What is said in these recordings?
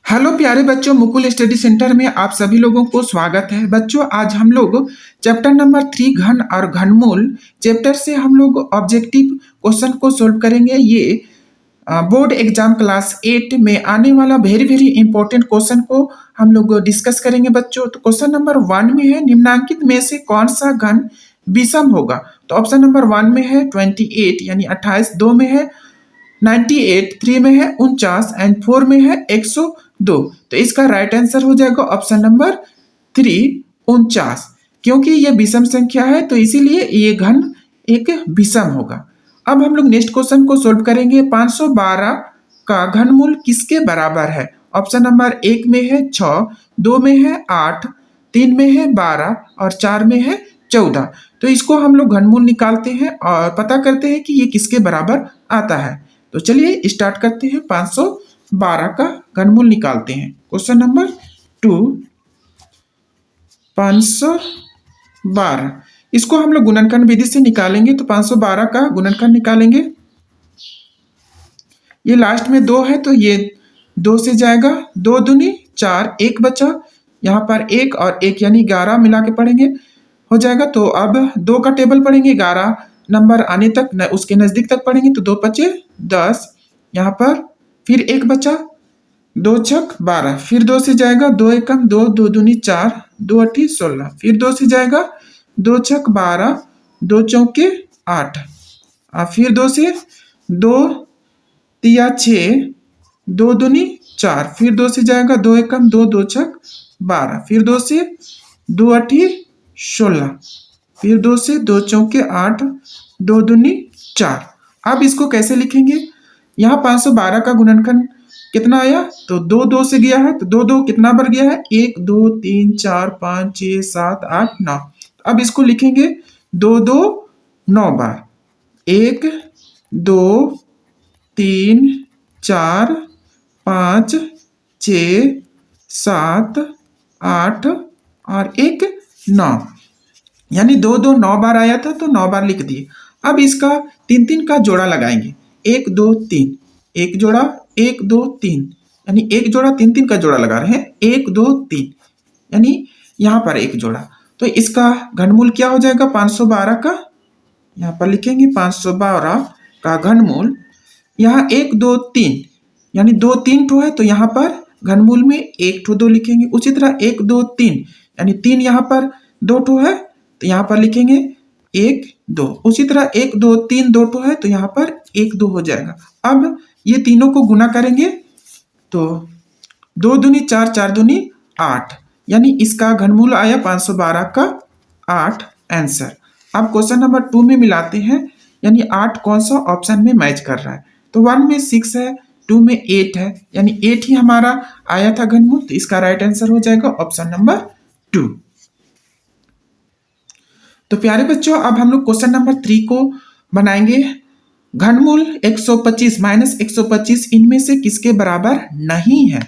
Hello प्यारे बच्चों, Mukul study centre में आप सभी लोगों को स्वागत है। बच्चों, आज हम लोग चैप्टर नंबर 3 घन और घनमूल चैप्टर से हम लोग ऑब्जेक्टिव क्वेश्चन को सोल्व करेंगे। ये बोर्ड एग्जाम क्लास 8 में आने वाला वेरी वेरी इंपॉर्टेंट क्वेश्चन को हम लोग डिस्कस करेंगे। बच्चों, तो क्वेश्चन नंबर 1 में है, निम्नांकित में से कौन सा घन विषम होगा। तो ऑप्शन नंबर 1 में है 28 यानी 28, 2 में है 98, 3 में है 49 एंड 4 में है 102। तो इसका राइट आंसर हो जाएगा ऑप्शन नंबर 3, 49। क्योंकि ये विषम संख्या है तो इसीलिए ये घन एक विषम होगा। अब हम लोग नेक्स्ट क्वेश्चन को सोल्व करेंगे। 512 का घनमूल किसके बराबर है। ऑप्शन नंबर 1 में है 6, 2 में है 8, 3 में है 12 और 4 में है 14। तो इसको हम लोग घनमूल निकालते हैं और पता करते हैं कि ये किसके बराबर आता है। तो चलिए स्टार्ट करते हैं। 512 का घनमूल निकालते हैं। क्वेश्चन नंबर 2, 512 इसको हम लोग गुणनखंड विधि से निकालेंगे। तो 512 का गुणनखंड निकालेंगे। ये लास्ट में 2 है तो ये 2 से जाएगा, 2 दूनी 4, 1 बचा, यहाँ पर 1 और 1 यानी 11 मिला के पढ़ेंगे हो जाएगा। तो अब 2 का टेबल पढ़ेंगे, 11 नंबर आने तक उसके नजदीक तक पढ़ेंगे तो 2 बचे 10, यहाँ पर फिर 1 बचा, 2 छक 12, फिर 2 से जाएगा, 2 एकम 2, 2 दूनी 4, 2 अठी 16, फिर 2 से जाएगा, 2 छक 12, 2 चौके 8, फिर 2 से 2 तिया 6, 2 दूनी 4, फिर 2 से जाएगा, 2 एकम 2, 2 छक 12, फिर 2 से 2 अठी 16, फिर 2 से 2 चौके 8, 2 दूनी 4। अब इसको कैसे लिखेंगे। यहाँ 512 का गुणनखंड कितना आया, तो 2 2 से गया है तो 2 2 कितना बार गया है, 1 2 3 4 5 6 7 8 9। अब इसको लिखेंगे 2 2 9 बार, 1 2 3 4 5 6 7 8 और 1 9, यानी 2 2 9 बार आया था तो 9 बार लिख दिए। अब इसका 3 3 का जोड़ा लगाएंगे, 1 2 3, एक जोड़ा 1 2 3, यानी एक जोड़ा 3 3 का जोड़ा लगा रहे हैं, 1 2 3, यानी यहाँ पर एक जोड़ा। तो इसका घनमूल क्या हो जाएगा 512 का, यहाँ पर लिखेंगे 512 का घनमूल। यहाँ 1 2 3 यानी 2 3 ठो है तो यहाँ पर घनमूल में 1 ठो 2 लिखेंगे। उसी तरह 1 2 3 यानी 3 यहाँ पर 2 ठो है तो यहाँ पर लिखेंगे 1 2। उसी तरह 1 2 3 2 ठो है तो यहाँ पर 1 2 हो जाएगा। अब ये तीनों को गुना करेंगे तो 2 दूनी 4, 4 दूनी 8, यानी इसका घनमूल आया 512 का 8 आंसर। अब क्वेश्चन नंबर 2 में मिलाते हैं, यानी 8 कौन सा ऑप्शन में मैच कर रहा है। तो 1 में 6 है, 2 में 8 है, यानी 8 ही हमारा आया था घनमूल। तो इसका राइट आंसर हो जाएगा ऑप्शन नंबर 2। तो प्यारे बच्चों, अब हम लोग क्वेश्चन नंबर 3 को बनाएंगे। घनमूल 125 माइनस 125 इनमें से किसके बराबर नहीं है,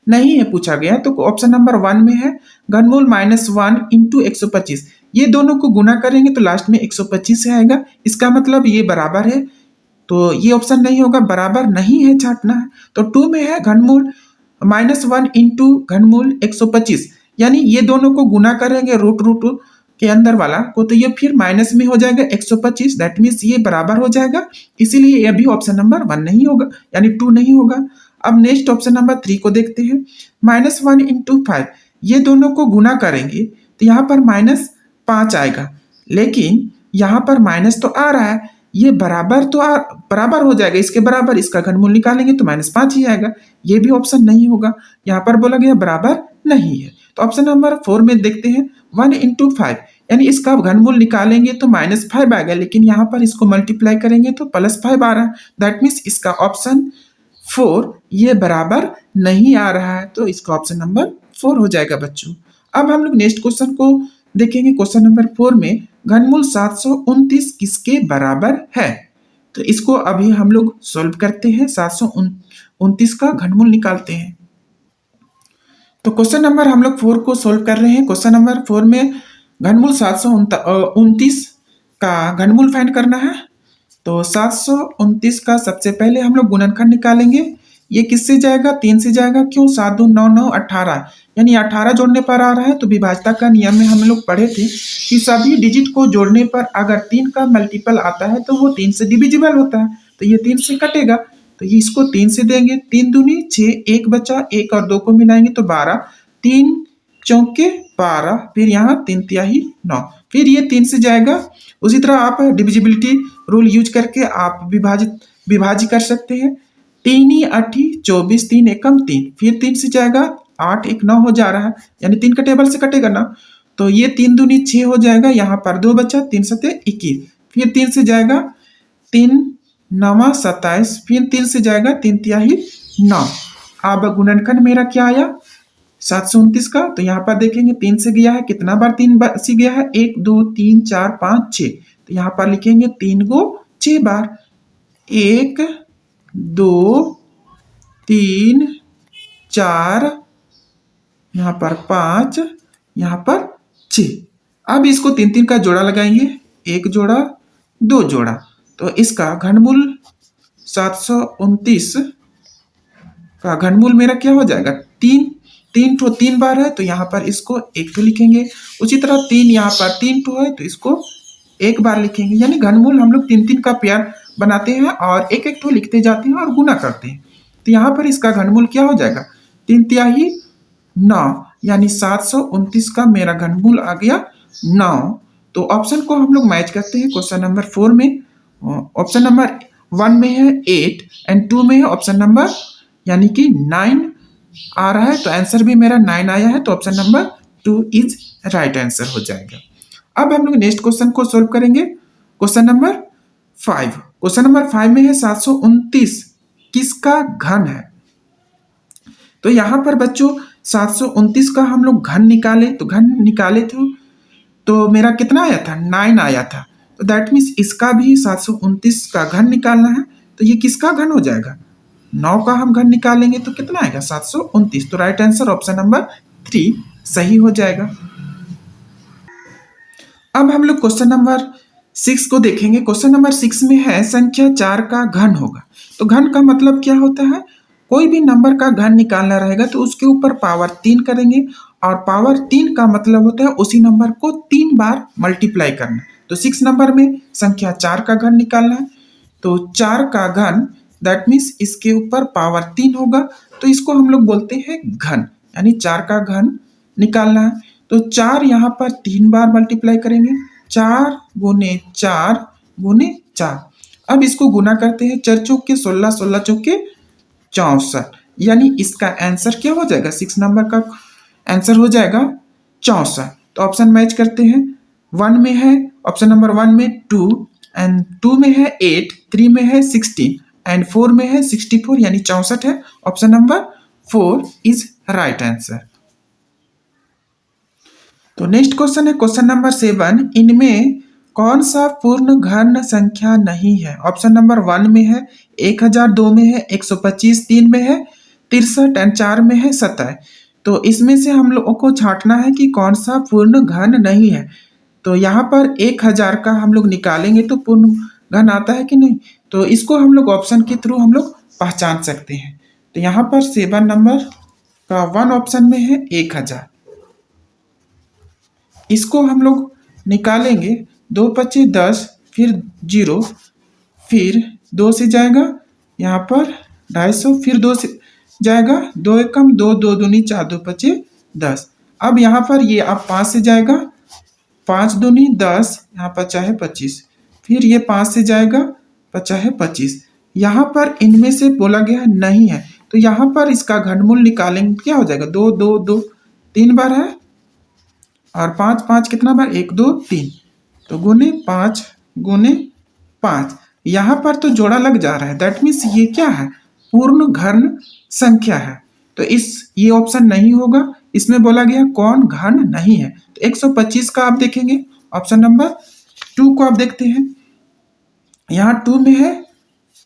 नहीं है पूछा गया। तो ऑप्शन नंबर 1 में है घनमूल -1 इंटू 125, ये दोनों को गुना करेंगे तो लास्ट में 125 से आएगा। इसका मतलब ये बराबर है, तो ये ऑप्शन नहीं होगा, बराबर नहीं है, छांटना है। तो 2 में है घनमूल -1 इंटू घनमूल 125, यानी ये दोनों को गुना करेंगे रूट रूट के अंदर वाला को, तो ये फिर माइनस में हो जाएगा 125, दैट मीन्स ये बराबर हो जाएगा। इसीलिए ये भी ऑप्शन नंबर 1 नहीं होगा, यानी 2 नहीं होगा। अब नेक्स्ट ऑप्शन नंबर 3 को देखते हैं। -1 इंटू 5, ये दोनों को गुना करेंगे तो यहाँ पर -5 आएगा, लेकिन यहाँ पर माइनस तो आ रहा है, ये बराबर तो बराबर हो जाएगा, इसके बराबर इसका घनमूल निकालेंगे तो -5 ही आएगा। ये भी ऑप्शन नहीं होगा, यहाँ पर बोला गया बराबर नहीं है। तो ऑप्शन नंबर 4 में देखते हैं 1 इंटू 5, यानी इसका घनमूल निकालेंगे तो -5 आएगा, लेकिन यहाँ पर इसको मल्टीप्लाई करेंगे तो +5 आ रहा है। दैट मीन्स इसका ऑप्शन 4 ये बराबर नहीं आ रहा है, तो इसका ऑप्शन नंबर 4 हो जाएगा बच्चों। अब हम लोग नेक्स्ट क्वेश्चन को देखेंगे। क्वेश्चन नंबर 4 में घनमूल 729 किसके बराबर है। तो इसको अभी हम लोग सॉल्व करते हैं, 729 का घनमूल निकालते हैं। तो क्वेश्चन नंबर हम लोग 4 को सॉल्व कर रहे हैं। क्वेश्चन नंबर 4 में घनमूल 729 का घनमूल फाइंड करना है। तो 729 का सबसे पहले हम लोग गुणनखंड निकालेंगे। ये किससे जाएगा? 3 से जाएगा। क्यों? 7 दूनी 9, 9 18, यानी 18 जोड़ने पर आ रहा है। तो विभाज्यता का नियम में हम लोग पढ़े थे कि सभी डिजिट को जोड़ने पर अगर 3 का मल्टीपल आता है तो वो 3 से डिविजिबल होता है। तो ये 3 से कटेगा, तो ये इसको 3 से देंगे। 3 दूनी 6, 1 बचा, 1 और 2 को मिलाएंगे तो 12, 3 चौके 12, फिर यहाँ 3 तिहाई 9, फिर ये 3 से जाएगा। उसी तरह आप डिविजिबिलिटी रूल यूज करके आप विभाज्य कर सकते हैं। 3 ही 8 24, 3 एकम 3, फिर 3 से जाएगा, 8 1 9 हो जा रहा है, यानी 3 का टेबल से कटेगा ना। तो ये 3 दूनी 6 हो जाएगा, यहाँ पर 2 बचा, 3 सते 21, फिर 3 से जाएगा, 3 9 27, फिर 3 से जाएगा, 3 तिहाई 9। अब गुणनखंड मेरा क्या आया? 729 का। तो यहाँ पर देखेंगे 3 से गया है, कितना बार 3 से गया है? 1 2 3 4 5 6। तो यहाँ पर लिखेंगे 3 गो 6 बार, 1 2 3 4, यहाँ पर 5, यहाँ पर 6। अब इसको 3 3 का जोड़ा लगाएंगे, 1 जोड़ा 2 जोड़ा, तो इसका घनमूल 729 का घनमूल मेरा क्या हो जाएगा? 3। 3 ठो 3 बार है तो यहाँ पर इसको 1 ठो लिखेंगे। उसी तरह 3 यहाँ पर 3 ठो है तो इसको 1 बार लिखेंगे। यानी घनमूल हम लोग 3 3 का पेयर बनाते हैं और 1 1 ठो लिखते जाते हैं और गुना करते हैं। तो यहाँ पर इसका घनमूल क्या हो जाएगा? 3 तिहाई 9, यानी 729 का मेरा घनमूल आ गया 9। तो ऑप्शन को हम लोग मैच करते हैं। क्वेश्चन नंबर 4 में ऑप्शन नंबर 1 में है 8 एंड 2 में है ऑप्शन नंबर यानी कि 9 आ रहा है, तो आंसर भी मेरा 9 आया है, तो option number 2 is right answer हो जाएगा। अब हम लोग नेक्स्ट क्वेश्चन को सोल्व करेंगे। Question number 5। क्वेश्चन नंबर 5 में है 729 किसका घन है? तो यहां पर बच्चों 729 का हम लोग घन निकाले, तो घन निकाले थे तो मेरा कितना आया था? 9 आया था। तो दैट मीन्स इसका भी 729 का घन निकालना है। तो ये किसका घन हो जाएगा? 9 का हम घन निकालेंगे तो कितना आएगा? 729। तो राइट आंसर ऑप्शन नंबर 3 सही हो जाएगा। अब हम लोग क्वेश्चन नंबर 6 को देखेंगे। क्वेश्चन नंबर 6 में है संख्या 4 का घन होगा। तो घन का मतलब क्या होता है? कोई भी नंबर का घन निकालना रहेगा तो उसके ऊपर पावर 3 करेंगे, और पावर 3 का मतलब होता है उसी नंबर को 3 बार मल्टीप्लाई करना। तो 6 नंबर में संख्या 4 का घन निकालना है, तो 4 का घन दैट मीन्स इसके ऊपर पावर 3 होगा, तो इसको हम लोग बोलते हैं घन, यानी 4 का घन निकालना है। तो 4 यहाँ पर 3 बार मल्टीप्लाई करेंगे, 4 गुने 4 गुने 4। अब इसको गुना करते हैं, 4 चौक के 16, 16 चौक के 64, यानी इसका आंसर क्या हो जाएगा? 6 नंबर का आंसर हो जाएगा 64। तो ऑप्शन मैच करते हैं। 1 में है ऑप्शन नंबर 1 में 2 एंड 2 में है 8, 3 में है 16 एंड 4 में है 64, यानी 64 है। Option number 4 is right answer. तो नेक्स्ट क्वेश्चन है क्वेश्चन नंबर 7। इनमें कौन सा पूर्ण घन संख्या नहीं है? ऑप्शन नंबर 1 में है 1000, 2 में है 125, 3 में है 63 एंड 4 में है 27। तो इसमें से हम लोगों को छांटना है कि कौन सा पूर्ण घन नहीं है। तो यहाँ पर 1000 का हम लोग निकालेंगे तो पूर्ण घन आता है कि नहीं, तो इसको हम लोग ऑप्शन के थ्रू हम लोग पहचान सकते हैं। तो यहाँ पर 7 नंबर का 1 ऑप्शन में है 1000, इसको हम लोग निकालेंगे। 2 पच्चे 10, फिर 0, फिर 2 से जाएगा यहाँ पर 250, फिर 2 से जाएगा 2 एकम 2, 2 दूनी 4, 2 पच्चे 10। अब यहाँ पर ये अब 5 से जाएगा, 5 दूनी 10, यहाँ 50 है 25, फिर ये 5 से जाएगा 50 है 25। यहाँ पर इनमें से बोला गया नहीं है, तो यहाँ पर इसका घनमूल निकालेंगे, क्या हो जाएगा? 2 2 2 3 बार है, और 5 5 कितना बार? 1 2 3, तो गुने 5 गुने 5। यहाँ पर तो जोड़ा लग जा रहा है, दैट मीन्स ये क्या है? पूर्ण घन संख्या है। तो ये ऑप्शन नहीं होगा, इसमें बोला गया कौन घन नहीं है। तो 125 का आप देखेंगे, ऑप्शन नंबर 2 को आप देखते हैं, यहाँ 2 में है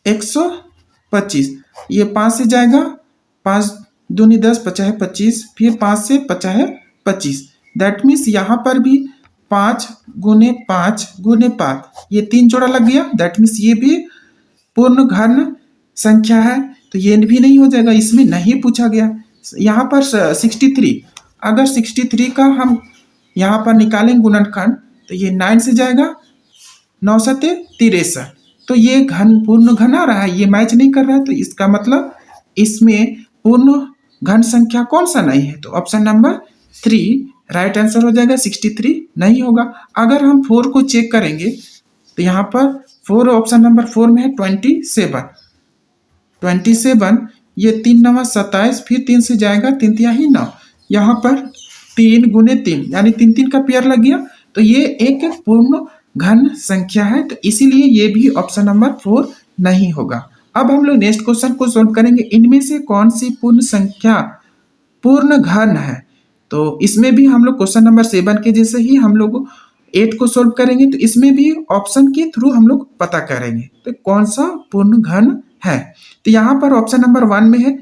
125, ये 5 से जाएगा, 5 दूनी 10, 50 है 25, फिर 5 से 50 है 25। दैट मीन्स यहाँ पर भी 5 गुने 5 गुने 5, ये 3 जोड़ा लग गया, दैट मीन्स ये भी पूर्ण घन संख्या है। तो ये भी नहीं हो जाएगा, इसमें नहीं पूछा गया। यहाँ पर 63, अगर 63 का हम यहाँ पर निकालेंगे गुणनखंड तो ये 9 से जाएगा, 9 सते 63, तो ये घन पूर्ण घन आ रहा है, ये मैच नहीं कर रहा है, तो इसका मतलब इसमें पूर्ण घन संख्या कौन सा नहीं है, तो ऑप्शन नंबर 3 राइट आंसर हो जाएगा। 63 नहीं होगा। अगर हम 4 को चेक करेंगे तो यहाँ पर 4 ऑप्शन नंबर 4 में है 27, ये 3 9 27, फिर 3 से जाएगा 3 तिहाई 9, यहाँ पर 3 गुने 3 यानी 3 3 का पेयर लग गया, तो ये एक पूर्ण घन संख्या है, तो इसीलिए ये भी ऑप्शन नंबर 4 नहीं होगा। अब हम लोग नेक्स्ट क्वेश्चन को सोल्व करेंगे। इनमें से कौन सी पूर्ण संख्या पूर्ण घन है, तो इसमें भी हम लोग क्वेश्चन नंबर 7 के जैसे ही हम लोग 8 को सोल्व करेंगे, तो इसमें भी ऑप्शन के थ्रू हम लोग पता करेंगे तो कौन सा पूर्ण घन है। तो यहाँ पर ऑप्शन नंबर 1 में है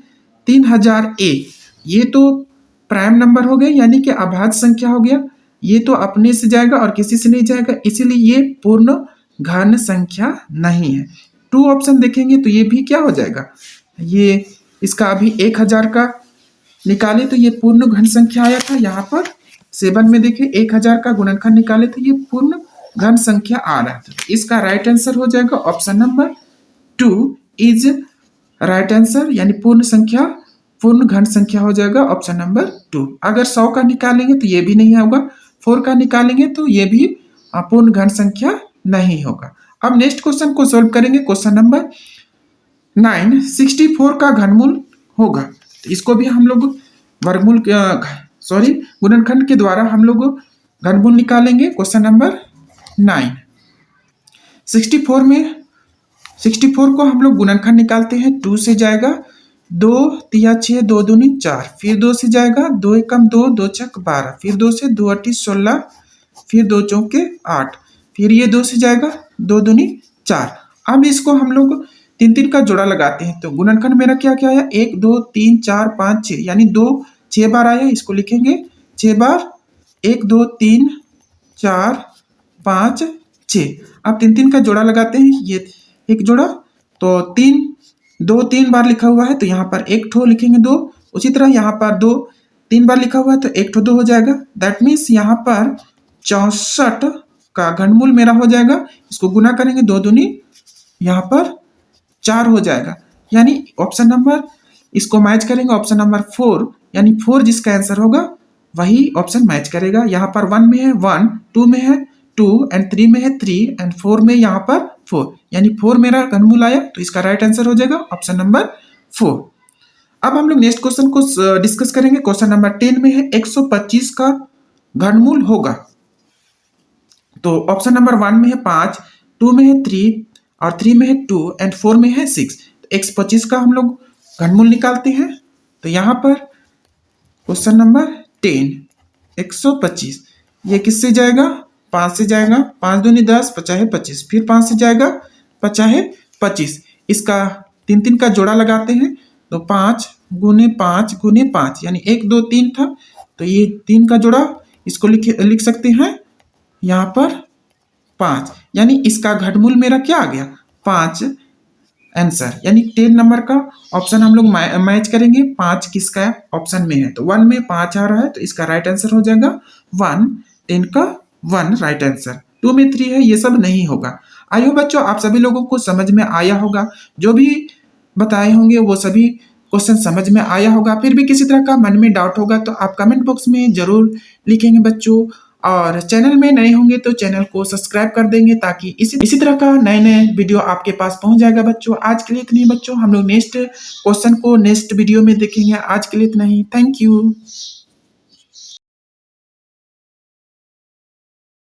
3000A, ये तो प्राइम नंबर हो गया यानी कि अभाज्य संख्या हो गया, ये तो अपने से जाएगा और किसी से नहीं जाएगा, इसीलिए ये पूर्ण घन संख्या नहीं है। 2 ऑप्शन देखेंगे तो ये भी क्या हो जाएगा, ये इसका अभी 1000 का निकाले तो ये पूर्ण घन संख्या आया था। यहाँ पर 7 में देखे 1000 का गुणनखंड निकाले तो ये पूर्ण घन संख्या आ रहा था। इसका राइट आंसर हो जाएगा option number 2 is right answer, यानी पूर्ण संख्या पूर्ण घन संख्या हो जाएगा ऑप्शन नंबर 2। अगर 100 का निकालेंगे तो ये भी नहीं होगा, 4 का निकालेंगे तो ये भी पूर्ण घन संख्या नहीं होगा। अब नेक्स्ट क्वेश्चन को सोल्व करेंगे। क्वेश्चन नंबर 9, 64 का घनमूल होगा, तो इसको भी हम लोग वर्गमूल गुणनखंड के द्वारा हम लोग घनमूल निकालेंगे। क्वेश्चन नंबर 9, 64 को हम लोग गुणनखंड निकालते हैं। 2 से जाएगा 2 तिया 6, 2 दूनी 4, फिर 2 से जाएगा 2 एकम 2, 2 छक 12, फिर 2 से 2 अट्ठी 16, फिर 2 चौके 8, फिर ये 2 से जाएगा 2 दूनी 4। अब इसको हम लोग 3 3 का जोड़ा लगाते हैं, तो गुणनखंड मेरा क्या क्या आया, 1 2 3 4 5 6, यानी 2 6 बार आया, इसको लिखेंगे 6 बार, 1 2 3 4 5 6। अब 3 3 का जोड़ा लगाते हैं, ये एक जोड़ा तो 2 3 बार लिखा हुआ है, तो यहाँ पर एक ठो लिखेंगे 2, उसी तरह यहाँ पर 2 3 बार लिखा हुआ है तो एक ठो 2 हो जाएगा। दैट मीन्स यहाँ पर 64 का घनमूल मेरा हो जाएगा, इसको गुना करेंगे 2 दूनी यहाँ पर 4 हो जाएगा, यानी ऑप्शन नंबर इसको मैच करेंगे ऑप्शन नंबर 4, यानी 4 जिसका आंसर होगा वही ऑप्शन मैच करेगा। यहाँ पर 1 में है 1, 2 में है 2 एंड 3 में है 3 एंड 4 में यहाँ पर 4, यानी 4 मेरा घनमूल आया, तो इसका राइट आंसर हो जाएगा ऑप्शन नंबर 4। अब हम लोग नेक्स्ट क्वेश्चन को डिस्कस करेंगे। क्वेश्चन नंबर 10 में है 125 का घनमूल होगा, तो ऑप्शन नंबर 1 में है 5, 2 में है 3 और 3 में है 2 एंड 4 में है 6। तो 125 का हम लोग घनमूल निकालते हैं, तो यहाँ पर क्वेश्चन नंबर 10 125 ये किससे जाएगा, 5 से जाएगा, 5 दूनी 10, 50 है 25, फिर 5 से जाएगा 50 है 25, इसका 3 3 का जोड़ा लगाते हैं, तो 5 गुने 5 गुने 5 यानी 1 2 3 था, तो ये 3 का जोड़ा इसको लिख सकते हैं यहाँ पर 5, यानी इसका घनमूल मेरा क्या आ गया 5 आंसर, यानी 10 नंबर का ऑप्शन हम लोग मैच करेंगे। 5 किसका ऑप्शन में है, तो 1 में 5 आ रहा है, तो इसका राइट आंसर हो जाएगा 1, 10 का 1 राइट आंसर। 2 में 3 है, ये सब नहीं होगा। आई होप बच्चों आप सभी लोगों को समझ में आया होगा, जो भी बताए होंगे वो सभी क्वेश्चन समझ में आया होगा। फिर भी किसी तरह का मन में डाउट होगा तो आप कमेंट बॉक्स में जरूर लिखेंगे बच्चों, और चैनल में नए होंगे तो चैनल को सब्सक्राइब कर देंगे ताकि इसी तरह का नए नए वीडियो आपके पास पहुंच जाएगा बच्चों। आज के लिए इतना ही बच्चों, हम लोग नेक्स्ट क्वेश्चन को नेक्स्ट वीडियो में देखेंगे। आज के लिए इतना ही, थैंक यू।